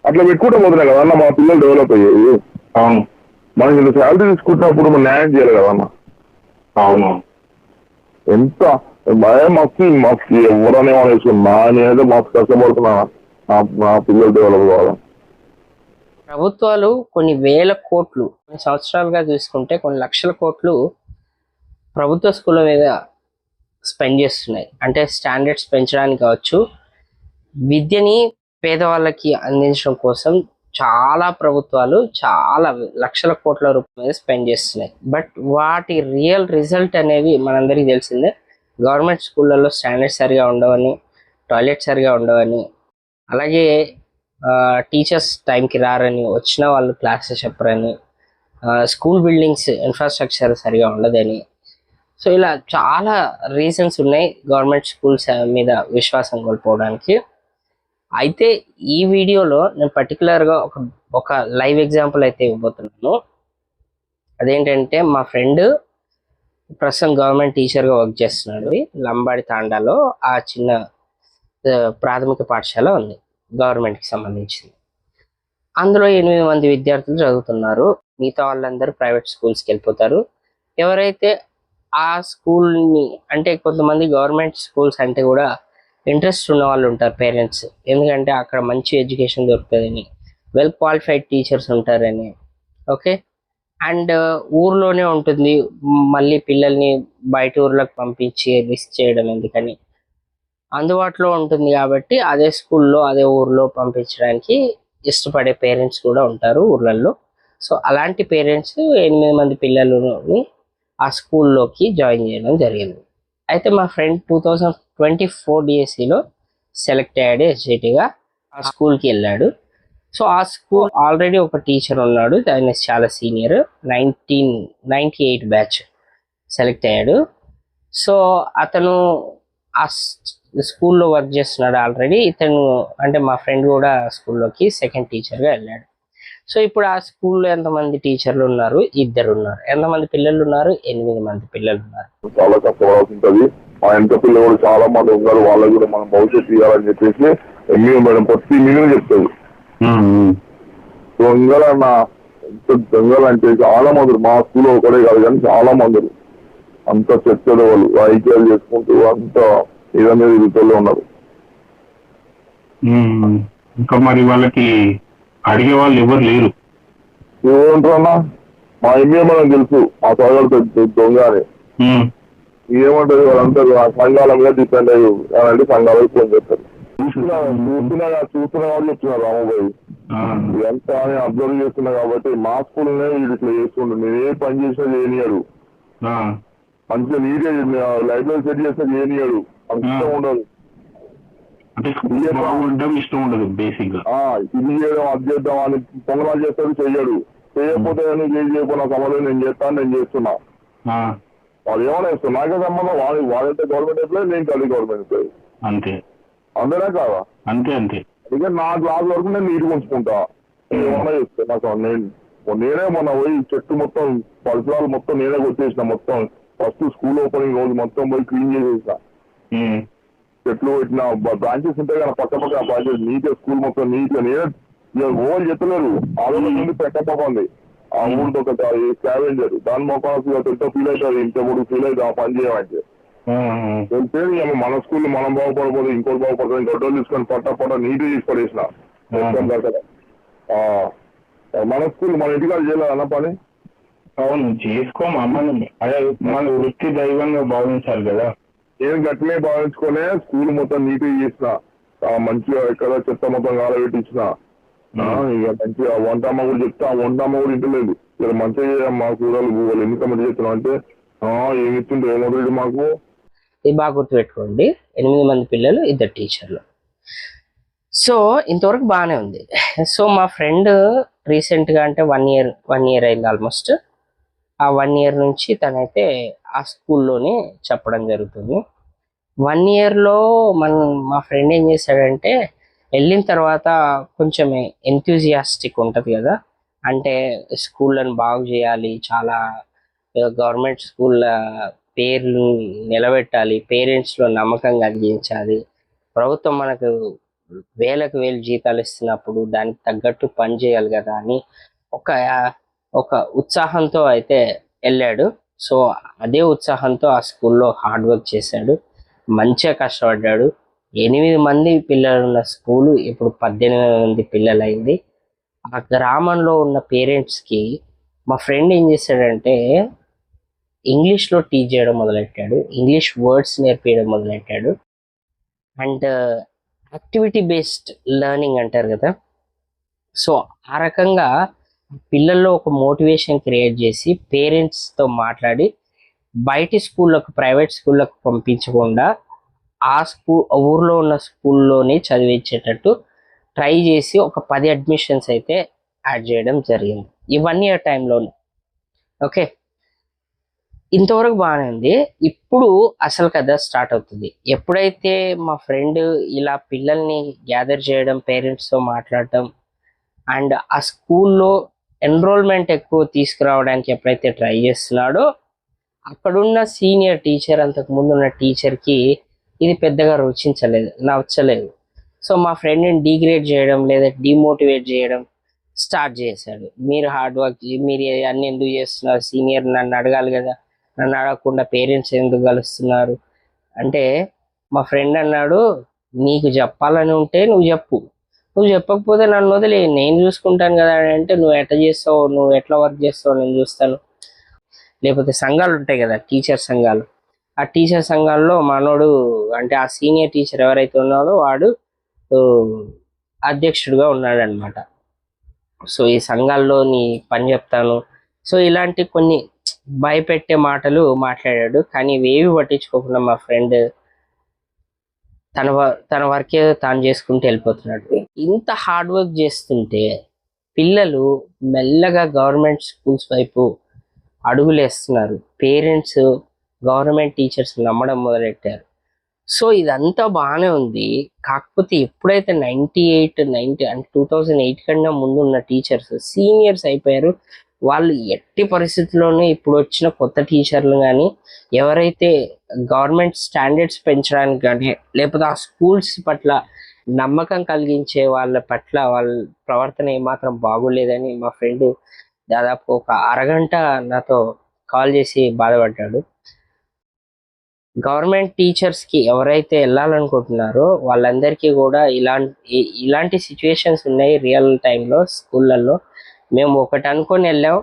అట్లా పెట్టుకుంటే పోతున్నాయి కదా అన్న, మా పిల్లలు డెవలప్ అయ్యేది. అవును. మనకి ఇంత శాలరీ తీసుకుంటున్నప్పుడు మనం న్యాయం చేయాలి కదా అన్న. అవును. ఎంత భయం మస్తు ఎవరనే వేసుకున్నా నేనైతే మస్తు కష్టపడుతున్నా నా పిల్లలు డెవలప్ కావాలి. ప్రభుత్వాలు కొన్ని వేల కోట్లు, కొన్ని సంవత్సరాలుగా చూసుకుంటే కొన్ని లక్షల కోట్లు ప్రభుత్వ స్కూళ్ళ మీద స్పెండ్ చేస్తున్నాయి. అంటే స్టాండర్డ్స్ పెంచడానికి కావచ్చు, విద్యని పేదవాళ్ళకి అందించడం కోసం చాలా ప్రభుత్వాలు చాలా లక్షల కోట్ల రూపాయల స్పెండ్ చేస్తున్నాయి. బట్ వాటి రియల్ రిజల్ట్ అనేవి మనందరికీ తెలిసిందే. గవర్నమెంట్ స్కూళ్ళల్లో స్టాండర్డ్స్ సరిగా ఉండవని, టాయిలెట్ సరిగా ఉండవని, అలాగే టీచర్స్ టైంకి రారని, వచ్చిన వాళ్ళు క్లాసెస్ చెప్పరని, స్కూల్ బిల్డింగ్స్ ఇన్ఫ్రాస్ట్రక్చర్ సరిగా ఉండదని. సో ఇలా చాలా రీజన్స్ ఉన్నాయి గవర్నమెంట్ స్కూల్స్ మీద విశ్వాసం కోల్పోవడానికి. అయితే ఈ వీడియోలో నేను పర్టికులర్గా ఒక లైవ్ ఎగ్జాంపుల్ అయితే ఇవ్వబోతున్నాను. అదేంటంటే మా ఫ్రెండ్ ప్రస్తుతం గవర్నమెంట్ టీచర్గా వర్క్ చేస్తున్నాడు. లంబాడి తాండాలో ఆ చిన్న ప్రాథమిక పాఠశాల ఉంది, గవర్నమెంట్కి సంబంధించింది. అందులో 8 మంది విద్యార్థులు చదువుతున్నారు. మిగతా వాళ్ళందరూ ప్రైవేట్ స్కూల్స్కి వెళ్ళిపోతారు. ఎవరైతే ఆ స్కూల్ని, అంటే కొంతమంది గవర్నమెంట్ స్కూల్స్ అంటే కూడా ఇంట్రెస్ట్ ఉన్న వాళ్ళు ఉంటారు పేరెంట్స్, ఎందుకంటే అక్కడ మంచి ఎడ్యుకేషన్ దొరుకుతుందని, వెల్ క్వాలిఫైడ్ టీచర్స్ ఉంటారని. ఓకే, అండ్ ఊర్లోనే ఉంటుంది, మళ్ళీ పిల్లల్ని బయట ఊర్లకు పంపించి రిస్క్ చేయడం ఎందుకని, అందుబాటులో ఉంటుంది కాబట్టి అదే స్కూల్లో అదే ఊర్లో పంపించడానికి ఇష్టపడే పేరెంట్స్ కూడా ఉంటారు ఊర్లలో. సో అలాంటి పేరెంట్స్ 8 మంది పిల్లలని ఆ స్కూల్లోకి జాయిన్ చేయడం జరిగింది. అయితే మా ఫ్రెండ్ 2024 డిఎస్సిలో సెలెక్ట్ అయ్యాడు ఎస్జిటిగా. ఆ స్కూల్కి వెళ్ళాడు. సో ఆ స్కూల్ ఆల్రెడీ ఒక టీచర్ ఉన్నాడు, ఆయన చాలా సీనియర్, 1998 బ్యాచ్ సెలెక్ట్ అయ్యాడు. సో అతను ఆ స్కూల్లో వర్క్ చేస్తున్నాడు ఆల్రెడీ. ఇతను అంటే మా ఫ్రెండ్ కూడా స్కూల్లోకి సెకండ్ టీచర్గా వెళ్ళాడు. సో ఇప్పుడు ఆ స్కూల్లో ఎంతమంది టీచర్లు ఉన్నారు? 2 ఉన్నారు. ఎంతమంది పిల్లలు ఉన్నారు? 8 మంది పిల్లలు ఉన్నారు. చాలా కష్టపడాల్సి ఉంటుంది. మా ఎంత పిల్లలు కూడా చాలా మంది ఉన్నారు, వాళ్ళకి కూడా మనం భవిష్యత్తు ఇవ్వాలని చెప్పేసి ఎంఈఓ మేడం ప్రతి మీటింగ్ చెప్తుంది. దొంగలన్న ఎంత దొంగలు అంటే చాలా మంది, మా స్కూల్లో ఒకటే కాదు కానీ చాలా మంది అంత చెత్తలు, వాళ్ళు ఐక్యాలు చేసుకుంటూ అంత మీద మీద ఇరుతల్లో ఉన్నారు. ఇంకా మరి వాళ్ళకి అడిగే వాళ్ళు ఎవరు లేరు. ఏమంటారన్నా, మా ఎంఈఓ మేడం తెలుసు మా సోదరుడు దొంగ అని. ఏమంటారు వాళ్ళంతా సంఘాల మీద డిపెండ్ అయ్యి అంటే సంఘాలకు ఫోన్ చేస్తారు. చూస్తున్నా వాళ్ళు చెప్తున్నారు రామబాయి ఎంత అని అబ్జర్వ్ చేస్తున్నా కాబట్టి మా స్కూల్నే వీడు ఇట్లా చేసుకుంటాడు. నేను ఏ పని చేసినా చేయనియాడు, మంచిగా నీట్గా లైబ్రరీ సెట్ చేస్తే చేయనియాడు, అంత ఇష్టం ఉండదు. ఇష్టం ఉండదు బేసిక్ గా. ఇది చేయడం అది చేద్దాం అని పొంగనాలు చేస్తాడు, చెయ్యడు. చేయకపోతే నువ్వు చేయకపోయినా సమయం నేను చేస్తాను, నేను చేస్తున్నా. వాళ్ళు ఏమైనా ఇస్తాను, నాకే సంబంధం. వాళ్ళంటే గవర్నమెంట్ ఎంప్లాయీ, నేను కలిగి గవర్నమెంట్ ఎంప్లాయీ. అంతే అంతేనా కాదా? అంతే అంతే. ఇక నా క్లాస్ వరకు నేను నీట్గా ఉంచుకుంటా, ఏమన్నా చేస్తాను. నాకు నేనే మొన్న పోయి చెట్టు మొత్తం పరిసరాలు మొత్తం నేనే కొట్టేసిన. మొత్తం ఫస్ట్ స్కూల్ ఓపెనింగ్ రోజు మొత్తం పోయి క్లీన్ చేసేసిన. చెట్లు పెట్టిన బ్రాంచెస్ ఉంటాయి కదా పక్క పక్క బ్రాంచెస్, నీట్గా స్కూల్ మొత్తం నీట్గా నేనే ఓన్ చెత్తలేరు. ఆలోచన నుండి పెట్టకపోతుంది ఆ ఊరితో ఒక స్కావెంజర్, దాని మొక్క పెద్ద ఫీల్ అవుతుంది, ఇంకొకటి ఫీల్ అవుతుంది ఆ పని చేయమంటే. వెళ్తే మన స్కూల్ మనం బాగుపడకపోతే ఇంకోటి బాగుపడుతుంది. గడ్డలు తీసుకొని పట్ట నీట్గా తీసి పడేసిన. మన స్కూల్ మన ఇంటికాడ చేయలేదు అన్న పని. అవును చేసుకోమా, మన వృత్తి దైవంగా భావించాలి కదా. నేను గట్టినే భావించుకునే స్కూల్ మొత్తం నీట్గా చేసిన, మంచిగా ఎక్కడ చెత్త మొత్తం కాలబెట్టించిన. ఇక మంచిగా వంటమ్మ కూడా చెప్తే ఆ వంటమ్మ కూడా ఇంటలేదు. ఇక మంచిగా మా కూరలు గూగలు ఎందుకు మంచి చెప్తున్నాం అంటే ఏమి ఇస్తుంటే ఏమవుతుంది మాకు. ఇది బాగా గుర్తుపెట్టుకోండి, 8 మంది పిల్లలు, 2 టీచర్లు. సో ఇంతవరకు బాగానే ఉంది. సో మా ఫ్రెండ్ రీసెంట్గా అంటే 1 ఇయర్ అయింది ఆల్మోస్ట్. ఆ 1 ఇయర్ నుంచి తనైతే ఆ స్కూల్లోనే చెప్పడం జరుగుతుంది. 1 ఇయర్లో మా ఫ్రెండ్ ఏం చేశాడంటే, వెళ్ళిన తర్వాత కొంచెం ఎంతూజియాస్టిక్ ఉంటుంది కదా, అంటే స్కూళ్ళను బాగు చేయాలి, చాలా గవర్నమెంట్ స్కూళ్ళ పేర్లు నిలబెట్టాలి, పేరెంట్స్లో నమ్మకం కలిగించాలి, ప్రభుత్వం మనకు వేలకు వేలు జీతాలు ఇస్తున్నప్పుడు దానికి తగ్గట్టు పని చేయాలి కదా అని ఒక ఒక ఉత్సాహంతో అయితే వెళ్ళాడు. సో అదే ఉత్సాహంతో ఆ స్కూల్లో హార్డ్ వర్క్ చేశాడు, మంచిగా కష్టపడ్డాడు. 8 మంది పిల్లలు ఉన్న స్కూలు ఇప్పుడు 18 మంది పిల్లలైంది. ఆ గ్రామంలో ఉన్న పేరెంట్స్కి మా ఫ్రెండ్ ఏం చేశాడంటే ఇంగ్లీష్లో టీచ్ చేయడం మొదలెట్టాడు, ఇంగ్లీష్ వర్డ్స్ నేర్పించడం మొదలెట్టాడు. అండ్ యాక్టివిటీ బేస్డ్ లెర్నింగ్ అంటారు కదా, సో ఆ రకంగా పిల్లల్లో ఒక మోటివేషన్ క్రియేట్ చేసి పేరెంట్స్తో మాట్లాడి బయటి స్కూళ్ళకు, ప్రైవేట్ స్కూళ్ళకు పంపించకుండా ఆ ఊర్లో ఉన్న స్కూల్లోనే చదివించేటట్టు ట్రై చేసి ఒక 10 అడ్మిషన్స్ అయితే యాడ్ చేయడం జరిగింది ఈ 1 year టైంలోనే. ఓకే, ఇంతవరకు బాగానే ఉంది. ఇప్పుడు అసలు కథ స్టార్ట్ అవుతుంది. ఎప్పుడైతే మా ఫ్రెండ్ ఇలా పిల్లల్ని గ్యాదర్ చేయడం, పేరెంట్స్తో మాట్లాడటం అండ్ ఆ స్కూల్లో ఎన్రోల్మెంట్ ఎక్కువ తీసుకురావడానికి ఎప్పుడైతే ట్రై చేస్తున్నాడో అక్కడున్న సీనియర్ టీచర్, అంతకు ముందు ఉన్న టీచర్కి ఇది పెద్దగా నచ్చలేదు. సో మా ఫ్రెండ్ని డిగ్రేడ్ చేయడం లేదా డిమోటివేట్ చేయడం స్టార్ట్ చేశాడు. మీరు హార్డ్ వర్క్, మీరు అన్ని ఎందుకు చేస్తున్నారు, సీనియర్ నన్ను అడగాలి కదా, నన్ను అడగకుండా పేరెంట్స్ ఎందుకు కలుస్తున్నారు అంటే మా ఫ్రెండ్ అన్నాడు, నీకు చెప్పాలని ఉంటే నువ్వు చెప్పు, నువ్వు చెప్పకపోతే నన్ను వదిలే, నేను చూసుకుంటాను కదా అంటే నువ్వు ఎట్లా చేస్తావు, నువ్వు ఎట్లా వర్క్ చేస్తావు నేను చూస్తాను. లేకపోతే సంఘాలు ఉంటాయి కదా, టీచర్ సంఘాలు, ఆ టీచర్ సంఘాల్లో మనోడు అంటే ఆ సీనియర్ టీచర్ ఎవరైతే ఉన్నాడో వాడు అధ్యక్షుడిగా ఉన్నాడు అనమాట. సో ఈ సంఘాల్లో నీ పని చెప్తాను, సో ఇలాంటి కొన్ని భయపెట్టే మాటలు మాట్లాడాడు. కానీ ఇవేవి పట్టించుకోకుండా మా ఫ్రెండ్ తన వర్కే తాను చేసుకుంటూ వెళ్ళిపోతున్నాడు. ఇంత హార్డ్ వర్క్ చేస్తుంటే పిల్లలు మెల్లగా గవర్నమెంట్ స్కూల్స్ వైపు అడుగులేస్తున్నారు, పేరెంట్స్ గవర్నమెంట్ టీచర్స్ నమ్మడం మొదలెట్టారు. సో ఇదంతా బాగానే ఉంది. కాకపోతే ఎప్పుడైతే 90 అంటే 2008 కన్నా ముందు ఉన్న టీచర్స్ సీనియర్స్ అయిపోయారు, వాళ్ళు ఎట్టి పరిస్థితుల్లోనూ ఇప్పుడు వచ్చిన కొత్త టీచర్లు కానీ ఎవరైతే గవర్నమెంట్ స్టాండర్డ్స్ పెంచడానికి కానీ లేకపోతే ఆ స్కూల్స్ పట్ల నమ్మకం కలిగించే వాళ్ళ పట్ల వాళ్ళ ప్రవర్తన ఏమాత్రం బాగోలేదని మా ఫ్రెండ్ దాదాపు ఒక అరగంట నాతో కాల్ చేసి బాధపడ్డాడు. గవర్నమెంట్ టీచర్స్కి ఎవరైతే వెళ్ళాలనుకుంటున్నారో వాళ్ళందరికీ కూడా ఇలాంటి సిచ్యువేషన్స్ ఉన్నాయి రియల్ టైంలో స్కూళ్ళల్లో. మేము ఒకటి అనుకొని వెళ్ళాం,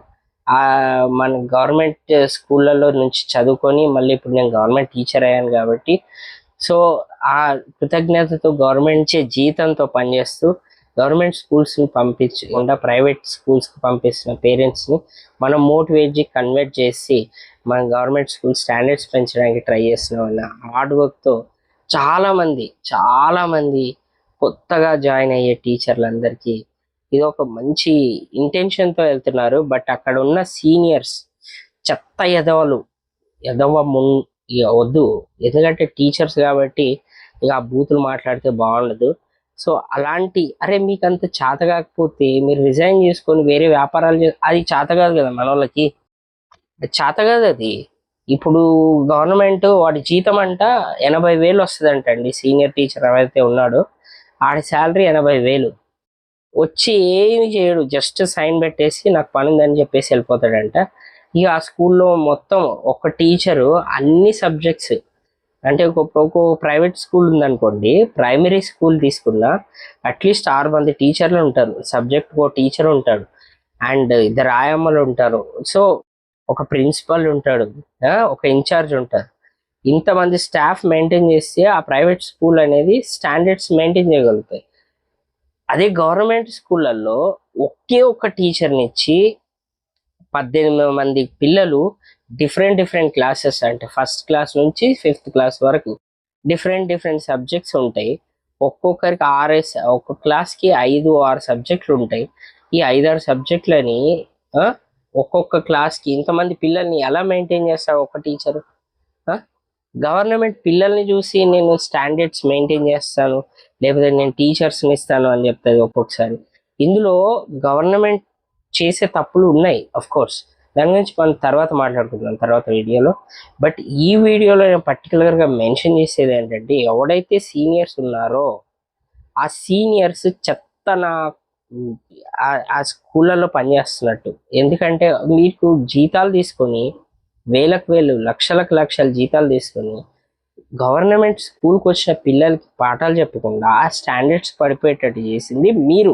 మన గవర్నమెంట్ స్కూళ్ళల్లో నుంచి చదువుకొని మళ్ళీ ఇప్పుడు నేను గవర్నమెంట్ టీచర్ అయ్యాను కాబట్టి సో ఆ కృతజ్ఞతతో గవర్నమెంట్ జీతంతో పనిచేస్తూ గవర్నమెంట్ స్కూల్స్ని పంపించకుండా ప్రైవేట్ స్కూల్స్కి పంపిస్తున్న పేరెంట్స్ని మనం మోటివేట్ కన్వర్ట్ చేసి మన గవర్నమెంట్ స్కూల్ స్టాండర్డ్స్ పెంచడానికి ట్రై చేస్తున్నాం అన్న హార్డ్ వర్క్తో చాలామంది కొత్తగా జాయిన్ అయ్యే టీచర్లందరికీ ఇది ఒక మంచి ఇంటెన్షన్తో వెళ్తున్నారు. బట్ అక్కడ ఉన్న సీనియర్స్ చెత్త వద్దు, ఎందుకంటే టీచర్స్ కాబట్టి ఇక ఆ బూతులు మాట్లాడితే బాగుండదు. సో అలాంటి అరే మీకు అంత చేత కాకపోతే మీరు రిజైన్ చేసుకొని వేరే వ్యాపారాలు అది చేత కాదు కదా, మన వాళ్ళకి చేత కాదు అది. ఇప్పుడు గవర్నమెంట్ వాడి జీతం అంట 80,000 వస్తుందంట అండి. సీనియర్ టీచర్ ఎవరైతే ఉన్నాడో ఆడి శాలరీ 80,000. వచ్చి ఏమి చేయడు, జస్ట్ సైన్ పెట్టేసి నాకు పని ఉందని చెప్పేసి వెళ్ళిపోతాడంట. ఇక ఆ స్కూల్లో మొత్తం ఒక టీచరు అన్ని సబ్జెక్ట్స్ అంటే ఒక ప్రైవేట్ స్కూల్ ఉందనుకోండి, ప్రైమరీ స్కూల్ తీసుకున్నా అట్లీస్ట్ 6 మంది టీచర్లు ఉంటారు, సబ్జెక్ట్ ఒక టీచర్ ఉంటాడు అండ్ 2 ఆయమ్మలు ఉంటారు, సో ఒక ప్రిన్సిపల్ ఉంటాడు, ఒక ఇన్ఛార్జ్ ఉంటారు. ఇంతమంది స్టాఫ్ మెయింటైన్ చేస్తే ఆ ప్రైవేట్ స్కూల్ అనేది స్టాండర్డ్స్ మెయింటైన్ చేయగలుగుతాయి. అదే గవర్నమెంట్ స్కూళ్ళల్లో ఒకే ఒక్క టీచర్ని ఇచ్చి 18 మంది పిల్లలు డిఫరెంట్ క్లాసెస్ అంటే 1st క్లాస్ నుంచి 5th క్లాస్ వరకు డిఫరెంట్ సబ్జెక్ట్స్ ఉంటాయి. ఒక్కొక్కరికి ఒక్కొక్క క్లాస్కి 5-6 సబ్జెక్టులు ఉంటాయి. ఈ 5-6 సబ్జెక్టులని ఒక్కొక్క క్లాస్కి ఇంతమంది పిల్లల్ని ఎలా మెయింటైన్ చేస్తారు ఒక టీచరు? గవర్నమెంట్ పిల్లల్ని చూసి నేను స్టాండర్డ్స్ మెయింటైన్ చేస్తాను లేకపోతే నేను టీచర్స్ని ఇస్తాను అని చెప్తుంది ఒక్కొక్కసారి. ఇందులో గవర్నమెంట్ చేసే తప్పులు ఉన్నాయి, అఫ్ కోర్స్, దాని గురించి మనం తర్వాత మాట్లాడుకుంటున్నాం తర్వాత వీడియోలో. బట్ ఈ వీడియోలో నేను పర్టికులర్గా మెన్షన్ చేసేది ఏంటంటే ఎవడైతే సీనియర్స్ ఉన్నారో ఆ సీనియర్స్ చెత్త నా ఆ స్కూళ్ళలో పనిచేస్తున్నట్టు. ఎందుకంటే మీకు జీతాలు తీసుకొని వేలకు వేలు లక్షలకు లక్షలు జీతాలు తీసుకొని గవర్నమెంట్ స్కూల్కి వచ్చిన పిల్లలకి పాఠాలు చెప్పకుండా ఆ స్టాండర్డ్స్ పడిపోయేటట్టు చేసింది మీరు.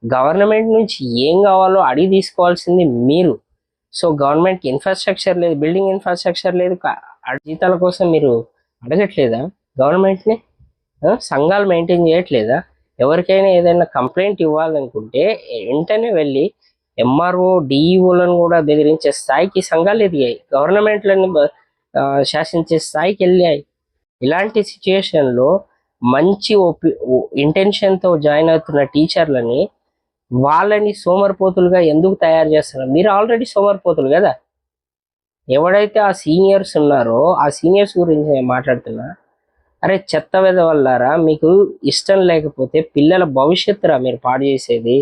గవర్నమెంట్ నుంచి ఏం కావాలో అడిగి తీసుకోవాల్సింది మీరు. సో గవర్నమెంట్కి ఇన్ఫ్రాస్ట్రక్చర్ లేదు, బిల్డింగ్ ఇన్ఫ్రాస్ట్రక్చర్ లేదు, జీతాల కోసం మీరు అడగట్లేదా గవర్నమెంట్ని? సంఘాలు మెయింటైన్ చేయట్లేదా? ఎవరికైనా ఏదైనా కంప్లైంట్ ఇవ్వాలనుకుంటే వెంటనే వెళ్ళి ఎంఆర్ఓ డిఈఓలను కూడా బెదిరించే స్థాయికి సంఘాలు ఎదిగాయి, గవర్నమెంట్లను శాసించే స్థాయికి వెళ్ళాయి. ఇలాంటి సిచ్యుయేషన్లో మంచి ఇంటెన్షన్తో జాయిన్ అవుతున్న టీచర్లని వాళ్ళని సోమరిపోతులుగా ఎందుకు తయారు చేస్తున్నారు? మీరు ఆల్రెడీ సోమరిపోతులు కదా. ఎవడైతే ఆ సీనియర్స్ ఉన్నారో ఆ సీనియర్స్ గురించి నేను మాట్లాడుతున్నా. అరే చెత్త వెదవల్లారా, మీకు ఇష్టం లేకపోతే పిల్లల భవిష్యత్తురా మీరు పాడు చేసేది.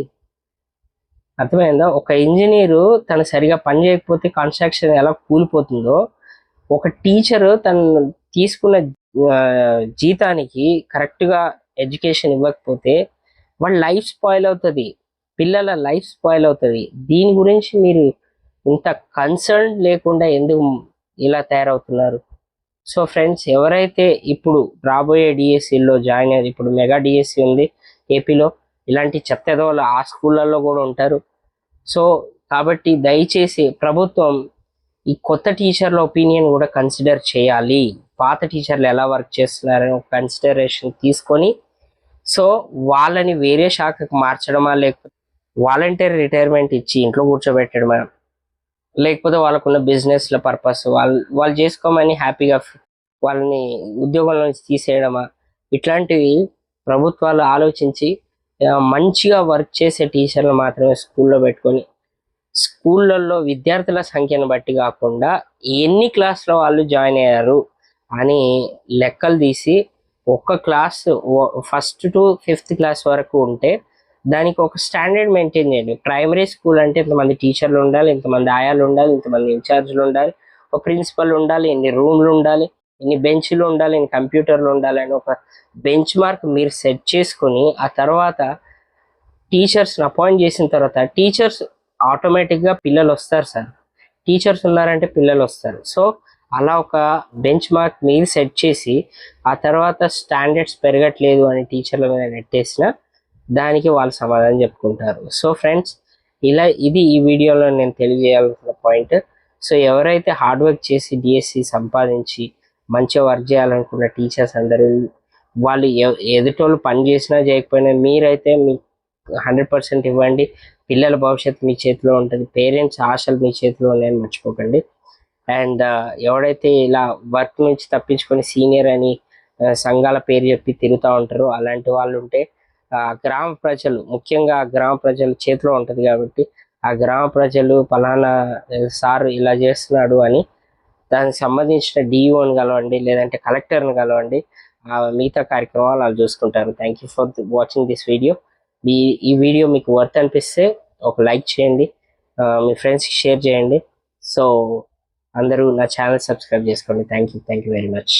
అర్థమైందా? ఒక ఇంజనీరు తను సరిగా పని చేయకపోతే కన్స్ట్రక్షన్ ఎలా కూలిపోతుందో, ఒక టీచరు తను తీసుకున్న జీతానికి కరెక్ట్గా ఎడ్యుకేషన్ ఇవ్వకపోతే వాళ్ళ లైఫ్ స్పాయిల్ అవుతుంది, పిల్లల లైఫ్ స్పాయిల్ అవుతుంది. దీని గురించి మీరు ఇంత కన్సర్న్ లేకుండా ఎందుకు ఇలా తయారవుతున్నారు? సో ఫ్రెండ్స్, ఎవరైతే ఇప్పుడు రాబోయే డిఎస్సిలో జాయిన్ అయ్యారు, ఇప్పుడు మెగా డిఎస్సి ఉంది ఏపీలో, ఇలాంటి చెత్త ఎదవలు ఆ స్కూళ్ళల్లో కూడా ఉంటారు. సో కాబట్టి దయచేసి ప్రభుత్వం ఈ కొత్త టీచర్ల ఒపీనియన్ కూడా కన్సిడర్ చేయాలి. పాత టీచర్లు ఎలా వర్క్ చేస్తున్నారని ఒక కన్సిడరేషన్ తీసుకొని సో వాళ్ళని వేరే శాఖకు మార్చడమా, లేకపోతే వాలంటీర్ రిటైర్మెంట్ ఇచ్చి ఇంట్లో కూర్చోబెట్టడమా, లేకపోతే వాళ్ళకున్న బిజినెస్ల పర్పస్ వాళ్ళు చేసుకోమని హ్యాపీగా వాళ్ళని ఉద్యోగంలో నుంచి తీసేయడమా, ఇట్లాంటివి ప్రభుత్వాలు ఆలోచించి మంచిగా వర్క్ చేసే టీచర్లు మాత్రమే స్కూల్లో పెట్టుకొని, స్కూళ్ళల్లో విద్యార్థుల సంఖ్యను బట్టి కాకుండా ఎన్ని క్లాస్లో వాళ్ళు జాయిన్ అయ్యారు అని లెక్కలు తీసి ఒక్క class 1st to 5th class వరకు ఉంటే దానికి ఒక స్టాండర్డ్ మెయింటైన్ చేయండి. ప్రైమరీ స్కూల్ అంటే ఇంతమంది టీచర్లు ఉండాలి, ఇంతమంది ఆయాలు ఉండాలి, ఇంతమంది ఇన్ఛార్జ్లు ఉండాలి, ఒక ప్రిన్సిపల్ ఉండాలి, ఎన్ని రూమ్లు ఉండాలి, ఎన్ని బెంచ్లు ఉండాలి, ఎన్ని కంప్యూటర్లు ఉండాలి అని ఒక బెంచ్ మార్క్ మీరు సెట్ చేసుకొని ఆ తర్వాత టీచర్స్ని అపాయింట్ చేసిన తర్వాత టీచర్స్ ఆటోమేటిక్గా పిల్లలు వస్తారు సార్. టీచర్స్ ఉన్నారంటే పిల్లలు వస్తారు. సో అలా ఒక బెంచ్ మార్క్ మీరు సెట్ చేసి ఆ తర్వాత స్టాండర్డ్స్ పెరగట్లేదు అని టీచర్ల మీద నెట్టేసిన దానికి వాళ్ళు సమాధానం చెప్పుకుంటారు. సో ఫ్రెండ్స్, ఇది ఈ వీడియోలో నేను తెలియజేయాలనుకున్న పాయింట్. సో ఎవరైతే హార్డ్ వర్క్ చేసి డిఎస్సి సంపాదించి మంచిగా వర్క్ చేయాలనుకున్న టీచర్స్ అందరూ వాళ్ళు ఎదుటోళ్ళు పని చేసినా చేయకపోయినా మీరైతే మీ 100% ఇవ్వండి. పిల్లల భవిష్యత్తు మీ చేతిలో ఉంటుంది, పేరెంట్స్ ఆశలు మీ చేతిలో ఉన్నాయని మర్చిపోకండి. అండ్ ఎవడైతే ఇలా వర్క్ నుంచి తప్పించుకొని సీనియర్ అని సంఘాల పేరు చెప్పి తిరుగుతూ ఉంటారో అలాంటి వాళ్ళు ఉంటే గ్రామ ప్రజలు, ముఖ్యంగా గ్రామ ప్రజలు చేతిలో ఉంటుంది కాబట్టి ఆ గ్రామ ప్రజలు పలానా సార్ ఇలా చేస్తున్నాడు అని దానికి సంబంధించిన డిఈఓని కలవండి, లేదంటే కలెక్టర్ని కలవండి. మిగతా కార్యక్రమాలు వాళ్ళు చూసుకుంటారు. Thank you for watching this video. ఈ వీడియో మీకు వర్త్ అనిపిస్తే ఒక లైక్ చేయండి, మీ ఫ్రెండ్స్కి షేర్ చేయండి. సో అందరూ నా ఛానల్ సబ్స్క్రైబ్ చేసుకోండి. Thank you very much.